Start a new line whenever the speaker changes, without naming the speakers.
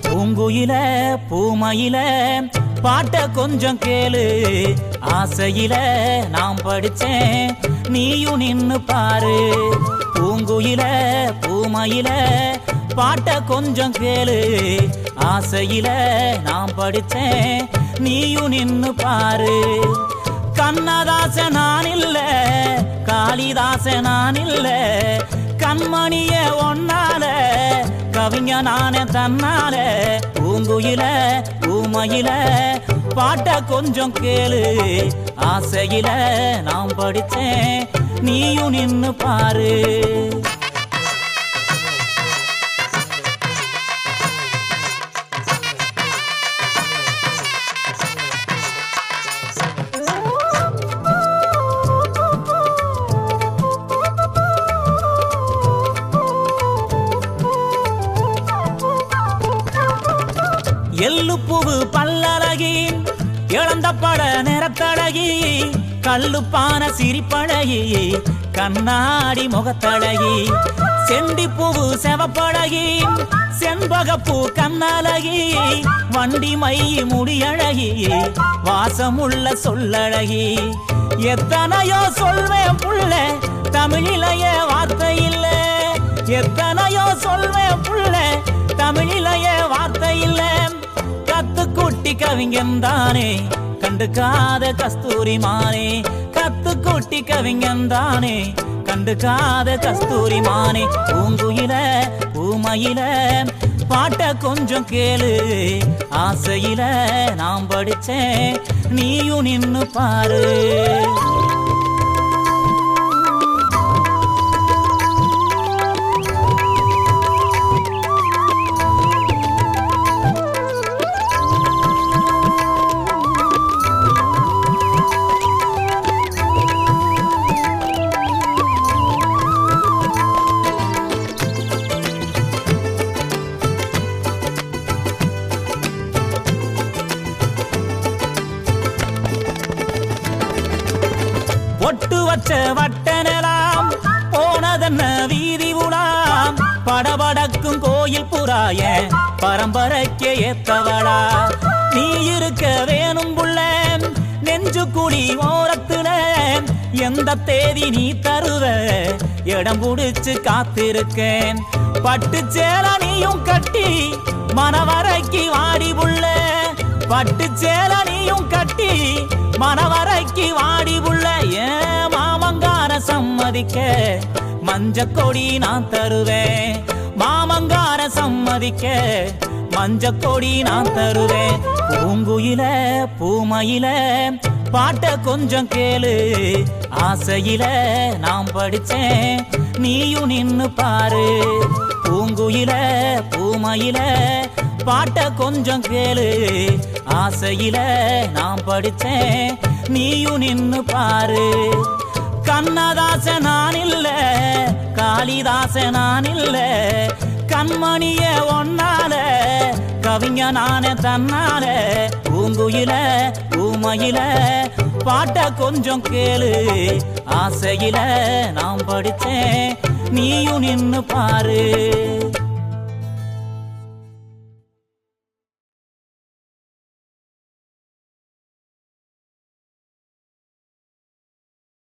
பூங்குயில பூமயில பாட்ட கொஞ்சம் கேளு, ஆசையில நான் படிச்சேன் நீயும் நின்னு பாரு. பூங்குயில பூமயில பாட்ட கொஞ்சம் கேளு, ஆசையில நான் படிச்சேன் நீயும் நின்னு பாரு. கண்ணதாச நான் இல்ல, காளிதாச நான் இல்ல, கண்மணிய ஒன்னால கவிஞ நானே தன்னால. பூங்குயில பூமயில பாட்ட கொஞ்சம் கேளு, ஆசையில நான் படிச்சேன் நீயும் நின்னு பாரு. எள்ளுப்பூவு பல்லழகி, இழந்த பட நிறத்தழகி, கல்லுப்பான சிரிப்பழகி, கண்ணாடி முகத்தழகி, செண்டிப்பூவு செவப்பழகி, செண்பகப்பூ கண்ணழகி, வண்டி மை முடியழகி, வாசமுள்ள சொல்லழகி. எத்தனையோ சொல்வேன் புள்ள, தமிழிலையே வார்த்தை இல்ல. எத்தனையோ சொல்வேன் புள்ள, தமிழிலையே வார்த்தை இல்ல. கத்துக்குட்டி கவிஞந்தானே கண்டுக்காத கஸ்தூரி மானே, கத்துக்குட்டி கவிஞந்தானே கண்டுக்காத கஸ்தூரி மானே. பூங்குயில பூமயில பாட்ட கொஞ்சம் கேளு, ஆசையில நான் படிச்சேன் நீயும் நின்னு பாரு. ஒட்டு வச்ச வட்டனலாம் போனதென்ன வீதி உலாம், படபடக்கும் கோயில் புறாய பரம்பரைக்கு ஏத்தவளா. நீ இருக்க வேணும் புள்ள நெஞ்சு குடி ஓரத்துல, எந்த தேதி நீ தருவ இடம் புடிச்சு காத்திருக்கேன். பட்டு சேல நீயும் கட்டி மனவரைக்கு வாடி புள்ள, பட்டு சேல நீயும் கட்டி மனவரைக்கு வாடி புள்ள. ஏன் மாமங்கார சம்மதிக்க மஞ்ச கொடி நான் தருவேன், மாமங்கார சம்மதிக்க மஞ்ச கொடி நான் தருவேன். பூங்குயில பூமயில பாட்ட கொஞ்சம் கேளு, ஆசையில நான் படிச்சேன் நீயும் நின்னு பாரு. பூங்குயில பூமயில பாட்ட கொஞ்சம் கேளு, ஆசையில நான் படிச்சேன் நீயும் நின்னு பாரு. கண்ணதாச நான் இல்ல, காளிதாச நான் இல்ல, கண்மணிய ஒன்னால கவிஞ நானே தன்னால. பூங்குயில பூமயில பாட்ட கொஞ்சம் கேளு, ஆசையில நான் படிச்சேன் நீயும் நின்னு பாரு.